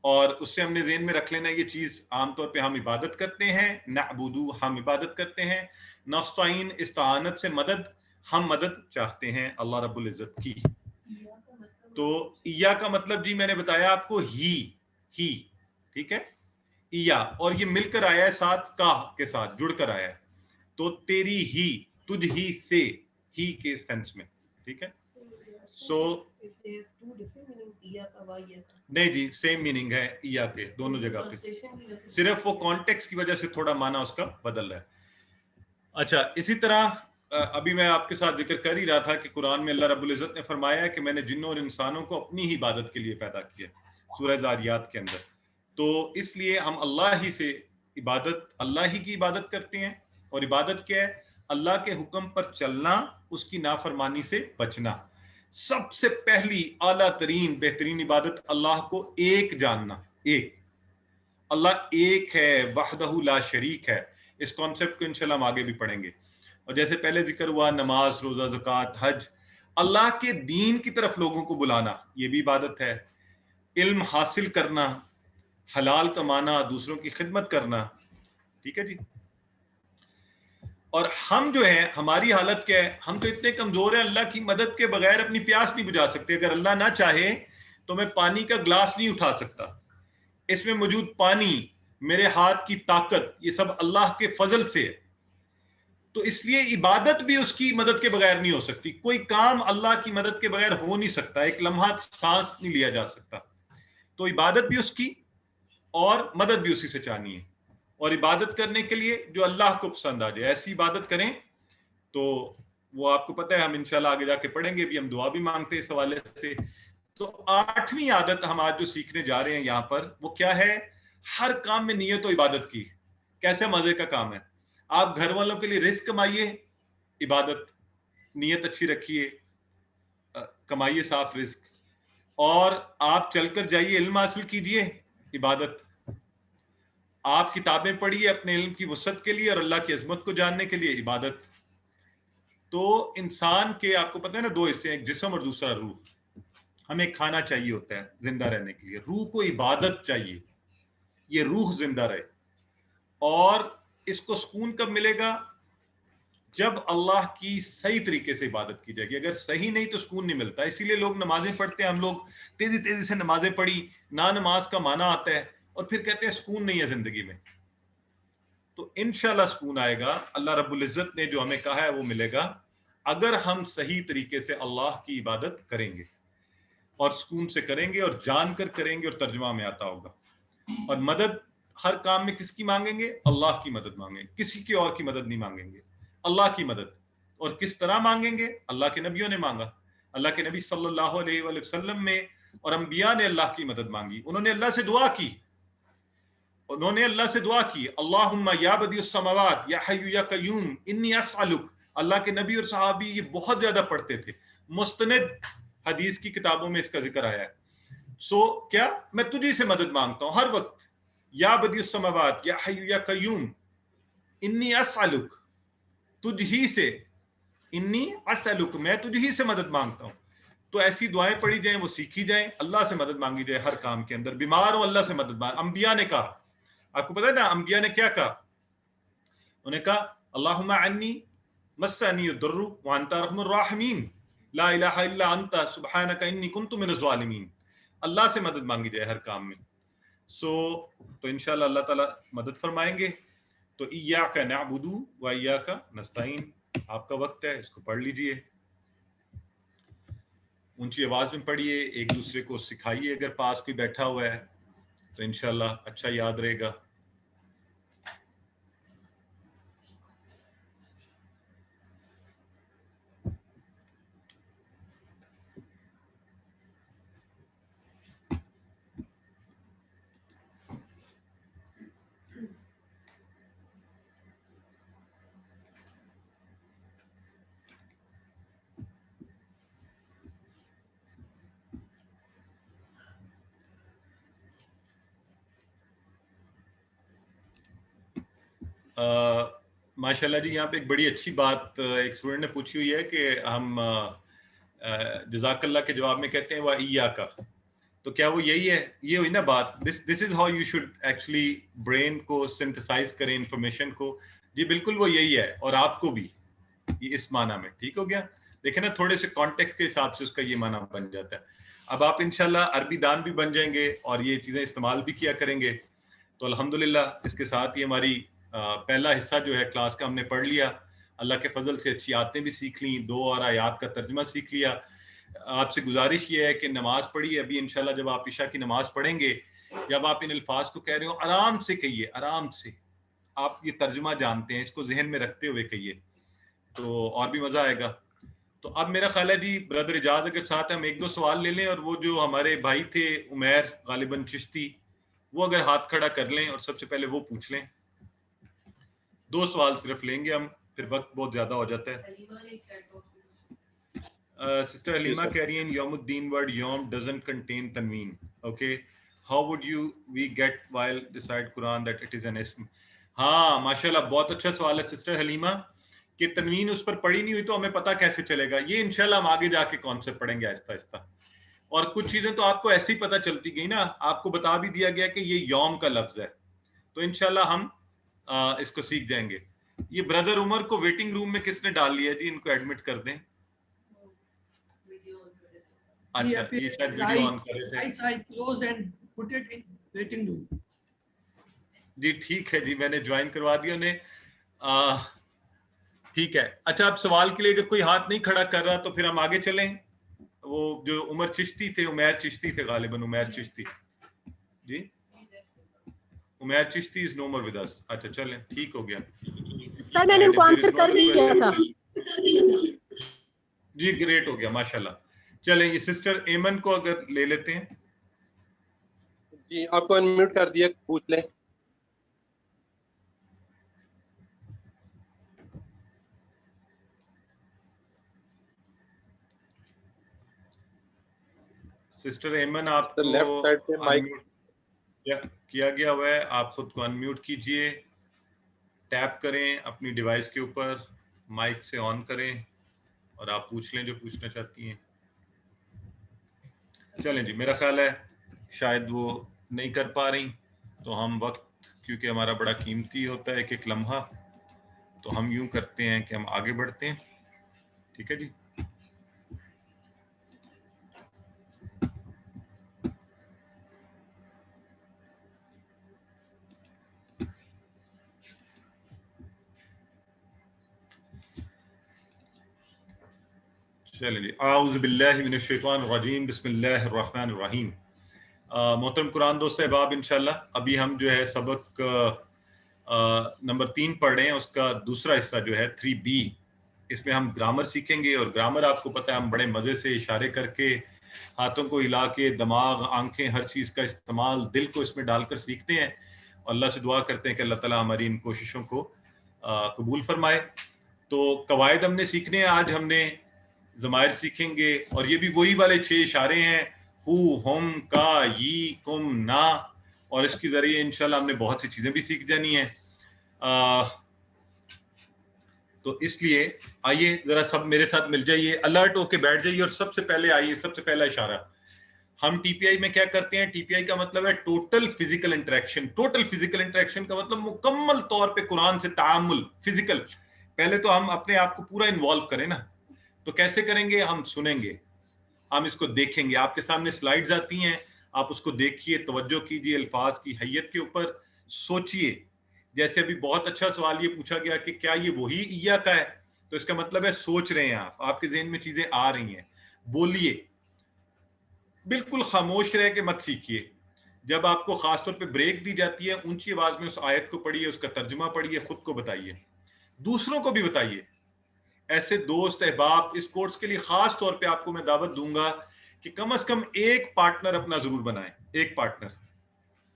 S1: اور اس سے ہم نے ذہن میں رکھ لینا یہ چیز عام طور پہ ہم عبادت کرتے ہیں. نعبدو ہم عبادت کرتے ہیں، نستعین استعانت سے مدد، ہم مدد چاہتے ہیں اللہ رب العزت کی. تو ایا کا مطلب جی میں نے بتایا آپ کو ہی. ٹھیک ہے، ایا، اور یہ مل کر آیا ہے ساتھ کا کے ساتھ جڑ کر آیا ہے. تو تیری ہی، تجھ ہی سے، ہی کے سینس میں. ٹھیک ہے. سو نہیں جی، سیم میننگ ہے ایا کے دونوں جگہ پہ، صرف وہ کانٹیکس کی وجہ سے تھوڑا معنی اس کا بدل رہا ہے. اچھا، اسی طرح ابھی میں آپ کے ساتھ ذکر کر ہی رہا تھا کہ قرآن میں اللہ رب العزت نے فرمایا ہے کہ میں نے جنوں اور انسانوں کو اپنی ہی عبادت کے لیے پیدا کیا، سورہ ذاریات کے اندر. تو اس لیے ہم اللہ ہی سے عبادت، اللہ ہی کی عبادت کرتے ہیں. اور عبادت کیا ہے؟ اللہ کے حکم پر چلنا، اس کی نافرمانی سے بچنا. سب سے پہلی اعلیٰ ترین بہترین عبادت اللہ کو ایک جاننا. ایک اللہ ایک ہے، وحدہ لا شریک ہے. اس کانسیپٹ کو انشاءاللہ ہم آگے بھی پڑھیں گے. اور جیسے پہلے ذکر ہوا نماز، روزہ، زکوٰۃ، حج، اللہ کے دین کی طرف لوگوں کو بلانا، یہ بھی عبادت ہے. علم حاصل کرنا، حلال کمانا، دوسروں کی خدمت کرنا. ٹھیک ہے جی. اور ہم جو ہیں، ہماری حالت کیا ہے؟ ہم تو اتنے کمزور ہیں، اللہ کی مدد کے بغیر اپنی پیاس نہیں بجھا سکتے. اگر اللہ نہ چاہے تو میں پانی کا گلاس نہیں اٹھا سکتا. اس میں موجود پانی، میرے ہاتھ کی طاقت، یہ سب اللہ کے فضل سے ہے. تو اس لیے عبادت بھی اس کی مدد کے بغیر نہیں ہو سکتی. کوئی کام اللہ کی مدد کے بغیر ہو نہیں سکتا. ایک لمحہ سانس نہیں لیا جا سکتا. تو عبادت بھی اس کی اور مدد بھی اسی سے چاہنی ہے. اور عبادت کرنے کے لیے جو اللہ کو پسند آ جائے ایسی عبادت کریں. تو وہ آپ کو پتہ ہے ہم انشاءاللہ آگے جا کے پڑھیں گے بھی, ہم دعا بھی مانگتے ہیں اس حوالے سے. تو 8ویں عادت ہم آج جو سیکھنے جا رہے ہیں یہاں پر, وہ کیا ہے؟ ہر کام میں نیت و عبادت کی. کیسے مزے کا کام ہے. آپ گھر والوں کے لیے رزق کمائیے, عبادت, نیت اچھی رکھیے, کمائیے صاف رزق. اور آپ چل کر جائیے, علم حاصل کیجئے, عبادت. آپ کتابیں پڑھیے اپنے علم کی وسعت کے لیے اور اللہ کی عظمت کو جاننے کے لیے, عبادت. تو انسان کے آپ کو پتہ ہے نا 2 حصے ہیں, ایک جسم اور دوسرا روح. ہمیں کھانا چاہیے ہوتا ہے زندہ رہنے کے لیے, روح کو عبادت چاہیے, یہ روح زندہ رہے. اور اس کو سکون کب ملے گا؟ جب اللہ کی صحیح طریقے سے عبادت کی جائے گی. اگر صحیح نہیں تو سکون نہیں ملتا. اسی لیے لوگ نمازیں پڑھتے ہیں, ہم لوگ تیزی تیزی سے نمازیں پڑھی, نہ نماز کا معنی آتا ہے, اور پھر کہتے ہیں سکون نہیں ہے زندگی میں. تو انشاءاللہ سکون آئے گا. اللہ رب العزت نے جو ہمیں کہا ہے وہ ملے گا اگر ہم صحیح طریقے سے اللہ کی عبادت کریں گے, اور سکون سے کریں گے, اور جان کر کریں گے, اور ترجمہ میں آتا ہوگا. اور مدد ہر کام میں کس کی مانگیں گے؟ اللہ کی مدد مانگیں گے, کسی کی اور کی مدد نہیں مانگیں گے, اللہ کی مدد. اور کس طرح مانگیں گے؟ اللہ کے نبیوں نے مانگا. اللہ کے نبی صلی اللہ علیہ وآلہ وسلم میں اور انبیاء نے اللہ کی مدد مانگی. انہوں نے اللہ سے دعا کی, اللہم یا بدیع السماوات یا حی یا قیوم انی اسألک. اللہ کے نبی اور صحابی یہ بہت زیادہ پڑھتے تھے. مستند حدیث کی کتابوں میں اس کا ذکر آیا ہے. کیا میں تجھی سے مدد مانگتا ہوں ہر وقت, یا بدیع السماوات یا حی یا قیوم انی اسألک, تجھ ہی سے, انی اسألک, میں تجھ ہی سے مدد مانگتا ہوں. تو ایسی دعائیں پڑھی جائیں, وہ سیکھی جائیں, اللہ سے مدد مانگی جائے ہر کام کے اندر. بیمار ہو اللہ سے مدد مانگ. انبیاء نے کہا, آپ کو پتہ ہے نا انبیاء نے کیا کہا؟ انہوں نے کہا اللہم عنی مسنی الضر وانت ارحم الراحمین لا الہ الا انت سبحانک انی کنت من الظالمین. اللہ سے مدد مانگی جائے ہر کام میں. تو انشاءاللہ اللہ تعالیٰ مدد فرمائیں گے. تو ایاک نعبد و ایاک نستعین, آپ کا وقت ہے, اس کو پڑھ لیجئے, اونچی آواز میں پڑھیے, ایک دوسرے کو سکھائیے. اگر پاس کوئی بیٹھا ہوا ہے تو انشاءاللہ اچھا یاد رہے گا. ماشاءاللہ جی, یہاں پہ ایک بڑی اچھی بات ایک اسٹوڈنٹ نے پوچھی ہوئی ہے کہ ہم جزاک اللہ کے جواب میں کہتے ہیں وہ ایاکا, تو کیا وہ یہی ہے؟ یہ ہوئی نا بات. This is how you should actually brain کو سنتھسائز کریں انفارمیشن کو. جی بالکل وہ یہی ہے, اور آپ کو بھی یہ اس معنی میں. ٹھیک ہو گیا. دیکھیں نا تھوڑے سے کانٹیکس کے حساب سے اس کا یہ معنی بن جاتا ہے. اب آپ انشاءاللہ عربی دان بھی بن جائیں گے اور یہ چیزیں استعمال بھی کیا کریں گے. تو الحمدللہ اس کے ساتھ ہی ہماری پہلا حصہ جو ہے کلاس کا ہم نے پڑھ لیا. اللہ کے فضل سے اچھی آیتیں بھی سیکھ لیں, 2 اور آیات کا ترجمہ سیکھ لیا. آپ سے گزارش یہ ہے کہ نماز پڑھیے. ابھی انشاءاللہ جب آپ عشاء کی نماز پڑھیں گے, جب آپ ان الفاظ کو کہہ رہے ہو آرام سے کہیے, آرام سے. آپ یہ ترجمہ جانتے ہیں, اس کو ذہن میں رکھتے ہوئے کہیے تو اور بھی مزہ آئے گا. تو اب میرا خیال ہے جی برادر اجاز اگر ساتھ ہم 1-2 سوال لے لیں, اور وہ جو ہمارے بھائی تھے عمیر غالباً چشتی, وہ اگر ہاتھ کھڑا کر لیں اور سب سے پہلے وہ پوچھ لیں. 2 سوال صرف لیں گے ہم, پھر وقت بہت زیادہ ہو جاتا ہے. سسٹر حلیمہ کہہ رہی ہیں یوم الدین ورڈ یوم doesn't contain تنوین. Okay, how would we get while decide Quran that it is an ism? ہاں ماشاءاللہ بہت اچھا سوال ہے سسٹر حلیمہ, کہ تنوین اس پر پڑھی نہیں ہوئی تو ہمیں پتہ کیسے چلے گا. یہ انشاءاللہ ہم آگے جا کے کانسیپٹ پڑھیں گے آہستہ آہستہ. اور کچھ چیزیں تو آپ کو ایسے ہی پتہ چلتی گئی نا, آپ کو بتا بھی دیا گیا کہ یہ یوم کا لفظ ہے, تو انشاءاللہ ہم اس کو سیکھ جائیں گے. یہ بردر عمر کو ویٹنگ روم میں کس نے ڈال لیا جی؟ ان کو ایڈمٹ کر دیں. اچھا یہ شاید ویڈیو آن کر رہے تھے. جی ٹھیک ہے جی, میں نے جوائن کروا دیا انہیں. ٹھیک ہے. اچھا اب سوال کے لیے اگر کوئی ہاتھ نہیں کھڑا کر رہا تو پھر ہم آگے چلیں. وہ جو عمر چشتی تھے, عمیر چشتی تھے غالباً, عمیر چشتی جی, عمیر چشتی از نو مور ود اس. اچھا چلیں ٹھیک ہو گیا.
S2: سر میں نے ان کو آنسر کر دیا تھا.
S1: جی گریٹ ہو گیا ماشاءاللہ. چلیں یہ سسٹر ایمن کو اگر لے لیتے ہیں.
S3: جی آپ کو انمیوٹ کر دیا, پوچھ لیں.
S1: سسٹر ایمن آپ کو
S3: لیفٹ سائڈ پہ مائک
S1: کیا گیا ہوا ہے, آپ خود کو انمیوٹ کیجئے, ٹیپ کریں اپنی ڈیوائس کے اوپر, مائک سے آن کریں اور آپ پوچھ لیں جو پوچھنا چاہتی ہیں. چلیں جی, میرا خیال ہے شاید وہ نہیں کر پا رہی, تو ہم وقت کیونکہ ہمارا بڑا قیمتی ہوتا ہے ایک لمحہ, تو ہم یوں کرتے ہیں کہ ہم آگے بڑھتے ہیں. ٹھیک ہے جی. چلیں جی, اعوذ باللہ من الشیطان الرجیم, بسم اللہ الرحمن الرحیم. محترم قرآن دوست احباب, انشاءاللہ ابھی ہم جو ہے سبق نمبر 3 پڑھ رہے ہیں, اس کا دوسرا حصہ جو ہے 3B. اس میں ہم گرامر سیکھیں گے, اور گرامر آپ کو پتہ ہے ہم بڑے مزے سے اشارے کر کے, ہاتھوں کو ہلا کے, دماغ, آنکھیں, ہر چیز کا استعمال, دل کو اس میں ڈال کر سیکھتے ہیں. اور اللہ سے دعا کرتے ہیں کہ اللہ تعالیٰ ہماری ان کوششوں کو قبول فرمائے. تو قواعد ہم نے سیکھنے ہیں, آج ہم نے ضمائر سیکھیں گے, اور یہ بھی وہی والے 6 اشارے ہیں, ہو, ہم, کا, یی, کم, نا, اور اس کے ذریعے انشاءاللہ ہم نے بہت سی چیزیں بھی سیکھ جانی ہیں. تو اس لیے آئیے ذرا سب میرے ساتھ مل جائیے, الرٹ ہو کے بیٹھ جائیے, اور سب سے پہلے آئیے, سب سے پہلا اشارہ ہم ٹی پی آئی میں کیا کرتے ہیں. ٹی پی آئی کا مطلب ہے total physical interaction. Total physical interaction کا مطلب مکمل طور پہ قرآن سے تعامل, فزیکل. پہلے تو ہم اپنے آپ کو پورا انوالو کریں نا, تو کیسے کریں گے؟ ہم سنیں گے, ہم اس کو دیکھیں گے. آپ کے سامنے سلائیڈز آتی ہیں, آپ اس کو دیکھیے, توجہ کیجیے الفاظ کی حیت کے اوپر, سوچیے. جیسے ابھی بہت اچھا سوال یہ پوچھا گیا کہ کیا یہ وہی ایا کا ہے, تو اس کا مطلب ہے سوچ رہے ہیں آپ کے ذہن میں چیزیں آ رہی ہیں. بولیے, بالکل خاموش رہ کے مت سیکھیے. جب آپ کو خاص طور پہ بریک دی جاتی ہے, اونچی آواز میں اس آیت کو پڑھیے, اس کا ترجمہ پڑھیے, خود کو بتائیے, دوسروں کو بھی بتائیے. ایسے دوست احباب, اس کورس کے لیے خاص طور پہ آپ کو میں دعوت دوں گا کہ کم از کم ایک پارٹنر اپنا ضرور بنائیں, ایک پارٹنر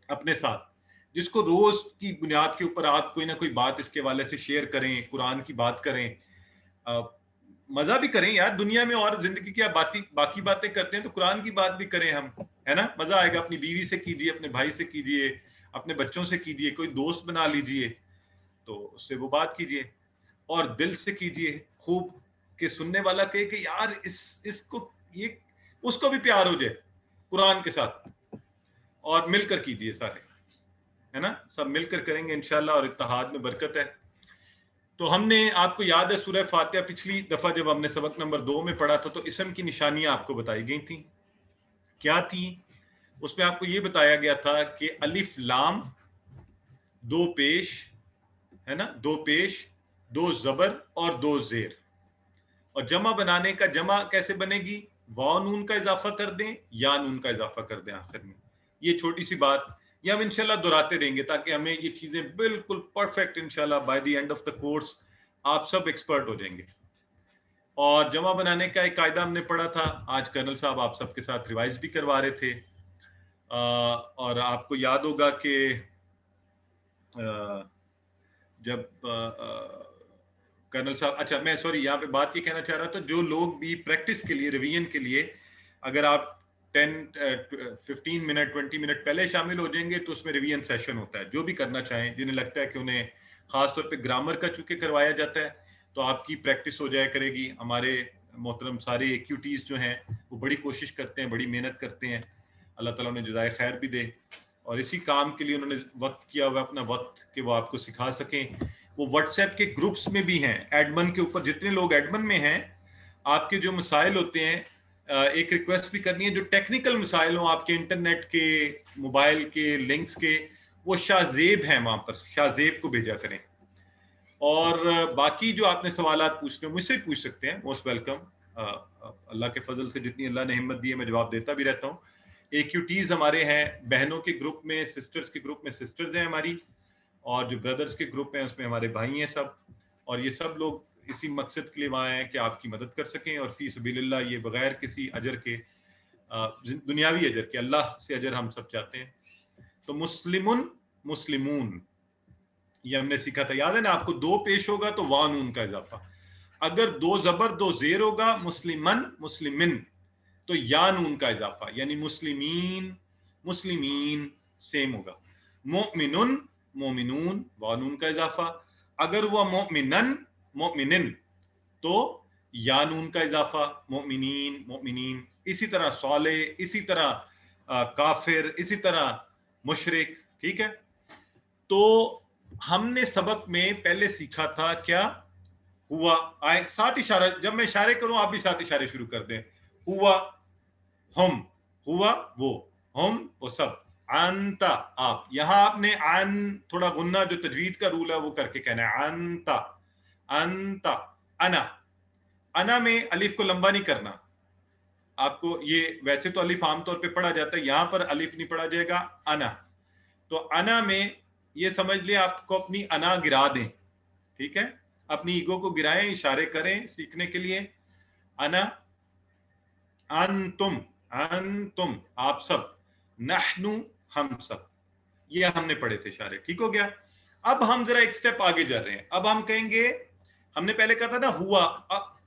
S1: اپنے ساتھ, جس کو روز کی بنیاد کے اوپر آپ کوئی نہ کوئی بات اس کے حوالے سے شیئر کریں, قرآن کی بات کریں, مزہ بھی کریں یار. دنیا میں اور زندگی کی باقی باتیں کرتے ہیں, تو قرآن کی بات بھی کریں ہم, ہے نا, مزہ آئے گا. اپنی بیوی سے کیجیے, اپنے بھائی سے کیجیے, اپنے بچوں سے کیجیے, کوئی دوست بنا لیجیے, تو اس سے وہ بات کیجیے, اور دل سے کیجیے خوب, کہ سننے والا کہے کہ یار اس کو, یہ اس کو بھی پیار ہو جائے قرآن کے ساتھ. اور مل کر کیجیے سارے, ہے نا, سب مل کر کریں گے انشاءاللہ, اور اتحاد میں برکت ہے. تو ہم نے, آپ کو یاد ہے سورہ فاتحہ پچھلی دفعہ جب ہم نے سبق نمبر 2 میں پڑھا تھا, تو اسم کی نشانیاں آپ کو بتائی گئی تھیں. کیا تھیں اس میں؟ آپ کو یہ بتایا گیا تھا کہ الف لام 2 پیش, ہے نا, 2 پیش, 2 زبر اور 2 زیر. اور جمع بنانے کا جمع کیسے بنے گی؟ واو نون کا اضافہ کر دیں, یا نون کا اضافہ کر دیں آخر میں. یہ چھوٹی سی بات یہ ہم انشاءاللہ دہراتے رہیں گے, تاکہ ہمیں یہ چیزیں بالکل پرفیکٹ انشاءاللہ by the end of the course آپ سب ایکسپرٹ ہو جائیں گے. اور جمع بنانے کا ایک قاعدہ ہم نے پڑھا تھا, آج کرنل صاحب آپ سب کے ساتھ ریوائز بھی کروا رہے تھے. اور آپ کو یاد ہوگا کہ جب کرنل صاحب, اچھا میں سوری یہاں پہ بات یہ کہنا چاہ رہا تھا, جو لوگ بھی پریکٹس کے لیے, ریویژن کے لیے, اگر آپ 15 منٹ 20 منٹ پہلے شامل ہو جائیں گے, تو اس میں ریویژن سیشن ہوتا ہے. جو بھی کرنا چاہیں, جنہیں لگتا ہے کہ انہیں خاص طور پہ گرامر کا چونکہ کروایا جاتا ہے, تو آپ کی پریکٹس ہو جایا کرے گی. ہمارے محترم سارے ایکیوٹیز جو ہیں وہ بڑی کوشش کرتے ہیں, بڑی محنت کرتے ہیں, اللہ تعالیٰ انہیں جزائے خیر بھی دے. اور اسی کام کے لیے انہوں نے وقت کیا ہوا اپنا وقت, کہ وہ آپ کو سکھا سکیں. وہ واٹس ایپ کے گروپس میں بھی ہیں, ایڈمن کے اوپر جتنے لوگ ایڈمن میں ہیں, آپ کے جو مسائل ہوتے ہیں, ایک ریکویسٹ بھی کرنی ہے, جو ٹیکنیکل مسائل ہوں آپ کے انٹرنیٹ کے, موبائل کے لنکس کے, وہ شاہ زیب ہیں وہاں پر, شاہ زیب کو بھیجا کریں. اور باقی جو آپ نے سوالات پوچھنے مجھ سے پوچھ سکتے ہیں، موسٹ ویلکم. اللہ کے فضل سے جتنی اللہ نے ہمت دی ہے میں جواب دیتا بھی رہتا ہوں. AQTs ہمارے ہیں، بہنوں کے گروپ میں، سسٹرز کے گروپ میں سسٹرز ہیں ہماری، اور جو بردرز کے گروپ ہیں اس میں ہمارے بھائی ہیں سب، اور یہ سب لوگ اسی مقصد کے لیے وہاں ہیں کہ آپ کی مدد کر سکیں، اور فی سبیل اللہ، یہ بغیر کسی اجر کے، دنیاوی اجر کے، اللہ سے اجر ہم سب چاہتے ہیں. تو مسلمون یہ ہم نے سیکھا تھا، یاد ہے نا؟ آپ کو دو پیش ہوگا تو وا نون کا اضافہ، اگر دو زبر دو زیر ہوگا مسلمن تو یا نون کا اضافہ، یعنی مسلمین سیم ہوگا. مومنون وا نون کا اضافہ، اگر وہ مومنن تو یا نون کا اضافہ، مومنین. اسی طرح صالح، اسی طرح کافر، اسی طرح مشرک. ٹھیک ہے؟ تو ہم نے سبق میں پہلے سیکھا تھا کیا؟ ہوا. آئے ساتھ اشارہ، جب میں اشارے کروں آپ بھی ساتھ اشارے شروع کر دیں. ہوا ہم، ہوا وہ، ہم وہ سب، انتا آپ. یہاں آپ نے ان تھوڑا غنہ جو تجوید کا رول ہے وہ کر کے کہنا ہے، انتا انا میں الف کو لمبا نہیں کرنا. آپ کو یہ ویسے تو الف عام طور پہ پڑھا جاتا ہے، یہاں پر الف نہیں پڑھا جائے گا، انا. تو انا میں یہ سمجھ لیں آپ کو اپنی انا گرا دیں. ٹھیک ہے؟ اپنی ایگو کو گرائیں، اشارے کریں سیکھنے کے لیے. انا، انتم آپ سب، نحنو ہم سب. یہ ہم نے پڑھے تھے اشارے. ٹھیک ہو گیا؟ اب ہم ذرا ایک سٹیپ آگے جا رہے ہیں. اب ہم کہیں گے، ہم نے پہلے کہا تھا نا ہوا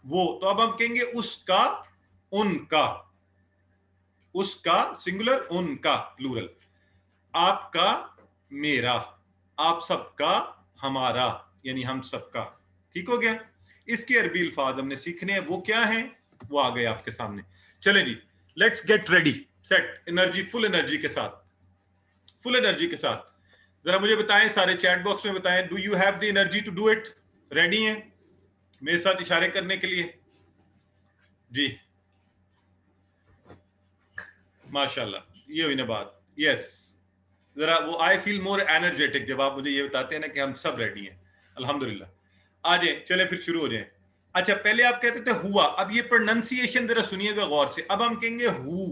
S1: وہ، تو اب ہم کہیں گے اس کا، ان کا. اس کا سنگولر، ان کا پلورل. آپ کا میرا، آپ سب کا ہمارا، یعنی ہم سب کا. ٹھیک ہو گیا؟ اس کے عربی الفاظ ہم نے سیکھنے ہیں. وہ کیا ہیں؟ وہ آ گئے آپ کے سامنے. چلیں جی، let's get ready, set energy, full energy کے ساتھ، فل انرجی کے ساتھ. ذرا مجھے بتائیں، سارے چیٹ باکس میں بتائیں، do you have the energy to do it? Ready ہیں میرے ساتھ اشارے کرنے کے لیے؟ جی ماشاءاللہ، یہ ہوئی نا بات. یس، ذرا وہ آئی فیل مور انرجیٹک جب آپ مجھے یہ بتاتے ہیں نا کہ ہم سب ریڈی ہیں. الحمدللہ. آ جائیں، چلیں پھر شروع ہو جائیں. اچھا، پہلے آپ کہتے تھے ہوا. اب یہ پروننسیشن ذرا سنیے گا غور سے. اب ہم کہیں گے ہو،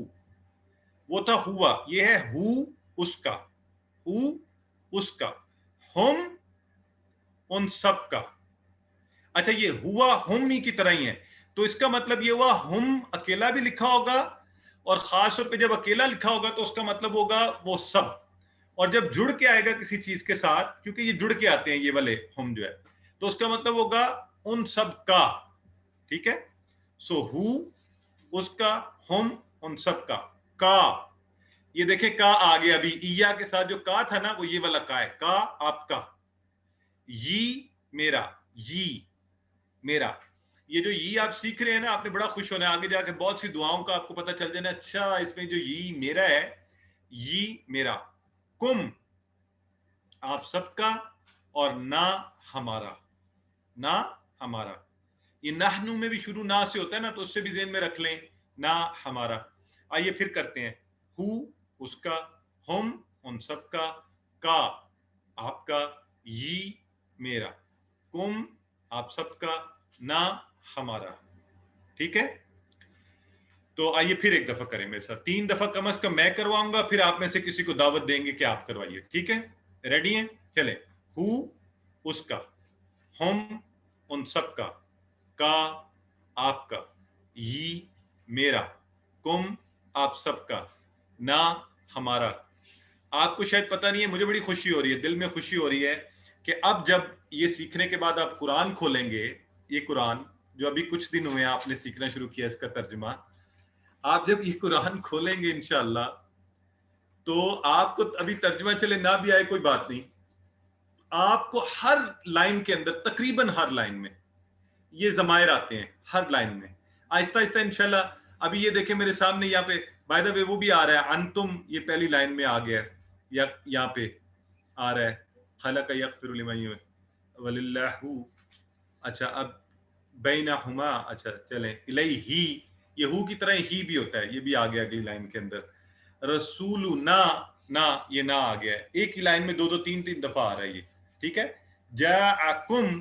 S1: وہ تھا ہوا، یہ ہے ہو اس کا، ہو اس کا، ہم ان سب کا. اچھا، یہ ہوا ہم ہی کی طرح ہی ہے، تو اس کا مطلب یہ ہوا ہم اکیلا بھی لکھا ہوگا، اور خاص طور پہ جب اکیلا لکھا ہوگا تو اس کا مطلب ہوگا وہ سب. اور جب جڑ کے آئے گا کسی چیز کے ساتھ، کیونکہ یہ جڑ کے آتے ہیں یہ والے ہم جو ہے، تو اس کا مطلب ہوگا ان سب کا. ٹھیک ہے؟ سو ہو اس کا، ہم ان سب کا. کا، یہ دیکھیں کا آ گیا ابھی ایا کے ساتھ. جو کا تھا نا وہ یہ والا کا ہے، کا آپ کا. یہ میرا، یہ میرا. یہ جو یہ آپ سیکھ رہے ہیں نا، آپ نے بڑا خوش ہونا ہے آگے جا کے بہت سی دعاؤں کا آپ کو پتہ چل جانا. اچھا، اس میں جو یہ میرا ہے، یہ میرا، کم آپ سب کا، اور نہ ہمارا، نہ ہمارا. یہ نحنو میں بھی شروع نہ سے ہوتا ہے نا، تو اس سے بھی ذہن میں رکھ لیں، نہ ہمارا. آئیے پھر کرتے ہیں. ہو اس کا، ہم ان سب کا آپ کا، یہ میرا، کم آپ سب کا، نہ ہمارا. ٹھیک ہے؟ تو آئیے پھر ایک دفعہ کریں میرے ساتھ. 3 دفعہ کم از کم میں کرواؤں گا، پھر آپ میں سے کسی کو دعوت دیں گے کہ آپ کروائیے. ٹھیک ہے؟ ریڈی ہیں؟ چلیں. ہو اس کا، ہم ان سب کا آپ کا، یہ میرا، کم آپ سب کا، نہ ہمارا. آپ کو شاید پتہ نہیں ہے، مجھے بڑی خوشی ہو رہی ہے، دل میں خوشی ہو رہی ہے کہ اب جب یہ سیکھنے کے بعد آپ قرآن کھولیں گے، یہ قرآن جو ابھی کچھ دن ہوئے ہیں آپ نے سیکھنا شروع کیا اس کا ترجمہ، آپ جب یہ قرآن کھولیں گے انشاءاللہ، تو آپ کو ابھی ترجمہ چلے نہ بھی آئے کوئی بات نہیں، آپ کو ہر لائن کے اندر، تقریباً ہر لائن میں یہ ضمائر آتے ہیں، ہر لائن میں آہستہ آہستہ انشاءاللہ. ابھی یہ دیکھیں میرے سامنے یہاں پہ بائی دا وے وہ بھی آ رہا ہے، انتم یہ پہلی لائن میں آ گیا ہے، یہاں پہ آ رہا ہے، خلق یغفر لمن وللہ. اچھا، اب بینہما، اچھا چلیں، الیہ، یہ ہو کی طرح ہی بھی ہوتا ہے، یہ بھی آ گیا اگلی لائن کے اندر. رسول نہ یہ نہ آ گیا ہے، ایک ہی لائن میں 2 3 دفعہ آ رہا ہے یہ. ٹھیک ہے؟ جاءکم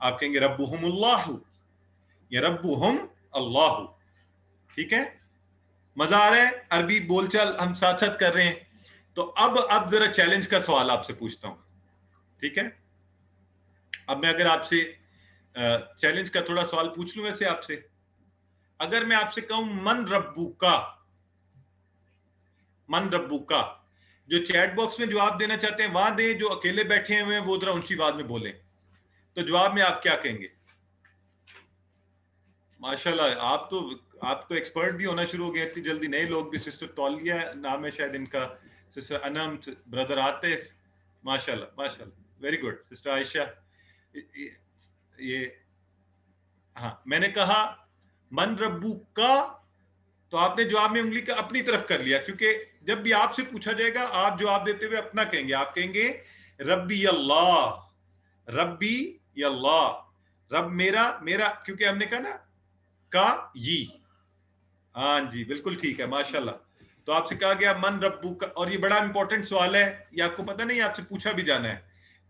S1: آپ کہیں گے ربہم اللہ یا ربہم اللہ. ٹھیک ہے, مزہ آ رہا ہے؟ عربی بول چال ہم ساتھ ساتھ کر رہے ہیں. تو اب ذرا چیلنج کا سوال آپ سے پوچھتا ہوں. ٹھیک ہے, اب میں اگر آپ سے چیلنج کا تھوڑا سوال پوچھ لوں ویسے آپ سے, اگر میں آپ سے کہوں من ربک, من ربک, جو چیٹ باکس میں جواب دینا چاہتے ہیں وہاں دیں, جو اکیلے بیٹھے ہوئے ہیں وہ ذرا اونچی آواز میں بولیں. تو جواب میں آپ کیا کہیں گے؟ ماشاءاللہ آپ تو ایکسپرٹ بھی ہونا شروع ہو گئے اتنی جلدی. نئے لوگ بھی, سسٹر تولیہ نام ہے شاید ان کا, سسٹر انم, بردر عاطف, ماشاءاللہ ماشاءاللہ, ویری گڈ. سسٹر عائشہ, یہ ہاں میں نے کہا من ربک تو آپ نے جواب میں انگلی کا اپنی طرف کر لیا, کیونکہ جب بھی آپ سے پوچھا جائے گا آپ جواب دیتے ہوئے اپنا کہیں گے. آپ کہیں گے ربی اللہ, ربی اللہ, رب میرا, میرا کیونکہ ہم نے کہا نا کا یہ. ہاں جی بالکل ٹھیک ہے ماشاءاللہ. تو آپ سے کہا گیا من ربک, اور یہ بڑا امپورٹنٹ سوال ہے, یہ آپ کو پتہ نہیں آپ سے پوچھا بھی جانا ہے,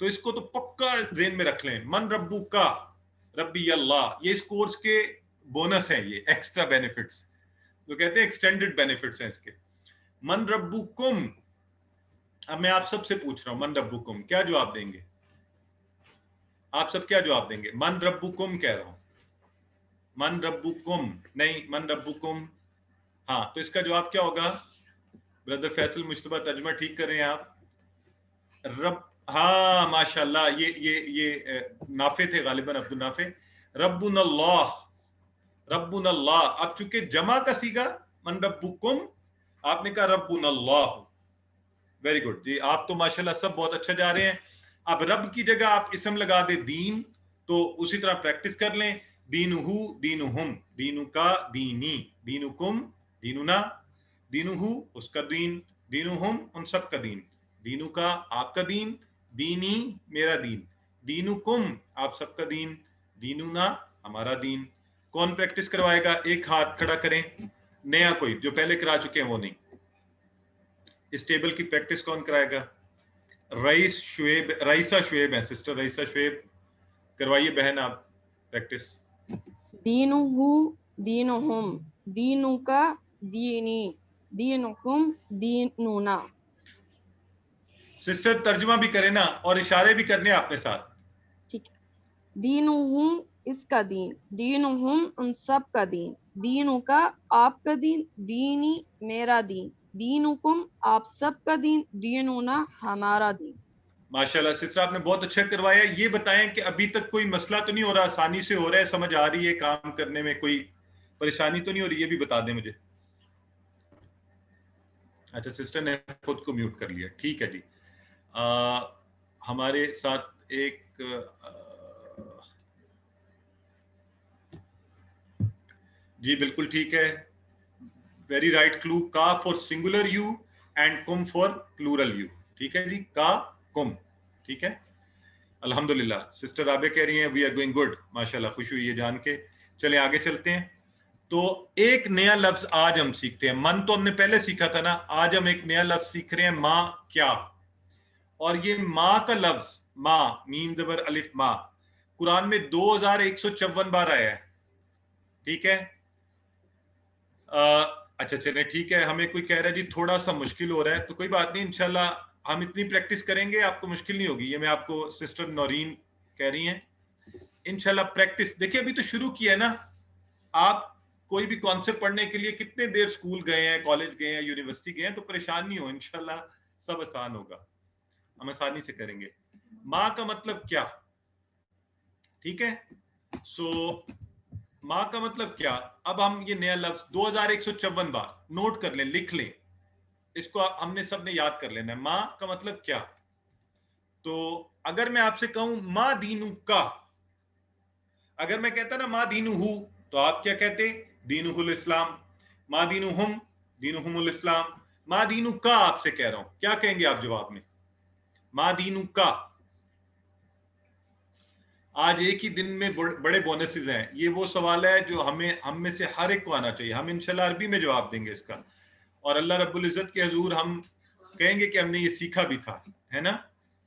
S1: تو اس کو تو پکا ذہن میں رکھ لیں. من ربک ربی اللہ, یہ اس کورس کے بونس ہیں, یہ ایکسٹرا بینیفٹس جو کہتے ہیں ایکسٹینڈڈ بینیفٹس ہیں اس کے. من ربکم, اب میں آپ سب سے پوچھ رہا ہوں من ربکم, کیا جواب دیں گے آپ سب؟ کیا جواب دیں گے؟ من ربکم کہہ رہا ہوں, من ربکم نہیں, من ربکم. ہاں تو اس کا جواب کیا ہوگا؟ بردر فیصل مشتبہ ترجمہ ٹھیک کر رہے ہیں آپ. رب, ہاں ماشاءاللہ, یہ نافع تھے غالباً, عبد النافع. ربنا اللہ, ربنا اللہ. اب چونکہ جمع کا سیگا من ربکم, آپ نے کہا ربنا اللہ. ویری گڈ جی, آپ تو ماشاءاللہ سب بہت اچھا جا رہے ہیں. اب رب کی جگہ آپ اسم لگا دے دین, تو اسی طرح پریکٹس کر لیں. دینہو دینہم, دینو کا دینی, دینکم دیننا, دینہو اس کا دین, دینہم ان سب کا دین, دینو کا آپ کا دین, دینی میرا دین, دینکم آپ سب کا دین, دیننا ہمارا دین. کون پریکٹس کروائے گا؟ ایک ہاتھ کھڑا کریں, نیا کوئی, جو پہلے کرا چکے ہیں وہ نہیں. اس ٹیبل کی پریکٹس کون کرائے گا؟ رئیس شعیب, رئیسہ شعیب ہیں, سسٹر رئیسہ شعیب, کروائیے بہن آپ پریکٹس.
S4: دینہو دینہم, دینو کا دینی, دینکم دینونا.
S1: سسٹر ترجمہ بھی کریں نا, اور اشارے بھی کرنے آپ نے ساتھ.
S4: ٹھیک ہے. دینہم اس کا دین, دینہم ان سب کا دین, دینو کا آپ کا دین, دینی میرا دین, دینکم آپ سب کا دین, دینونا ہمارا دین.
S1: ماشاءاللہ سسٹر آپ نے بہت اچھا کروایا. یہ بتائیں کہ ابھی تک کوئی مسئلہ تو نہیں ہو رہا؟ آسانی سے ہو رہا ہے, سمجھ آ رہی ہے, کام کرنے میں کوئی پریشانی تو نہیں ہو رہی؟ یہ بھی بتا دیں مجھے. اچھا سسٹر نے خود کو میوٹ کر لیا, ٹھیک ہے جی. ہمارے ساتھ ایک جی بالکل ٹھیک ہے, ویری رائٹ کلو, کا فور سنگولر یو اینڈ کم فور پلورل یو. ٹھیک ہے جی, کا کم, ٹھیک ہے الحمدللہ. سسٹر رابع کہہ رہی ہیں وی آر گوئنگ گڈ, ماشاءاللہ خوشی ہوئی یہ جان کے. چلیں آگے چلتے ہیں. تو ایک نیا لفظ آج ہم سیکھتے ہیں. من تو ہم نے پہلے سیکھا تھا نا, آج ہم ایک نیا لفظ سیکھ رہے ہیں, ماں کیا. اور یہ ماں کا لفظ, ماں میم زبر الف ماں, قرآن میں 2154 بار آیا ہے. ٹھیک ہے, اچھا چلیں ٹھیک ہے. ہمیں کوئی کہہ رہا ہے جی تھوڑا سا مشکل ہو رہا ہے, تو کوئی بات نہیں, انشاءاللہ ہم اتنی پریکٹس کریں گے آپ کو مشکل نہیں ہوگی. یہ میں آپ کو سسٹر نورین کہہ رہی ہیں, انشاءاللہ پریکٹس. دیکھیں ابھی تو شروع کیا ہے نا, آپ کوئی بھی کانسیپٹ پڑھنے کے لیے کتنے دیر اسکول گئے ہیں, کالج گئے ہیں, یونیورسٹی گئے ہیں, تو پریشان نہیں ہو, انشاءاللہ سب آسان ہوگا, ہم آسانی سے کریں گے. ماں کا مطلب کیا, ٹھیک ہے. سو ماں کا مطلب کیا, اب ہم یہ نیا لفظ 2154 بار نوٹ کر لیں, لکھ لیں, اس کو ہم نے سب نے یاد کر لینا ہے. ماں کا مطلب کیا. تو اگر میں آپ سے کہوں ماں دینو کا, اگر میں کہتا نا ماں دینو ہو, تو آپ کیا کہتے؟ دینو الاسلام. ماں دینو ہم, دینو ہم الاسلام. ماں دینو کا آپ سے کہہ رہا ہوں, کیا کہیں گے آپ جواب میں؟ ماں دینو کا. آج ایک ہی دن میں بڑے بونسز ہیں. یہ وہ سوال ہے جو ہم میں سے ہر ایک کو آنا چاہیے. ہم انشاءاللہ عربی میں جواب دیں گے اس کا, اور اللہ رب العزت کے حضور ہم کہیں گے کہ ہم نے یہ سیکھا بھی تھا, ہے نا.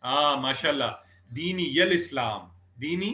S1: ہاں ماشاءاللہ, دینی یل اسلام, دینی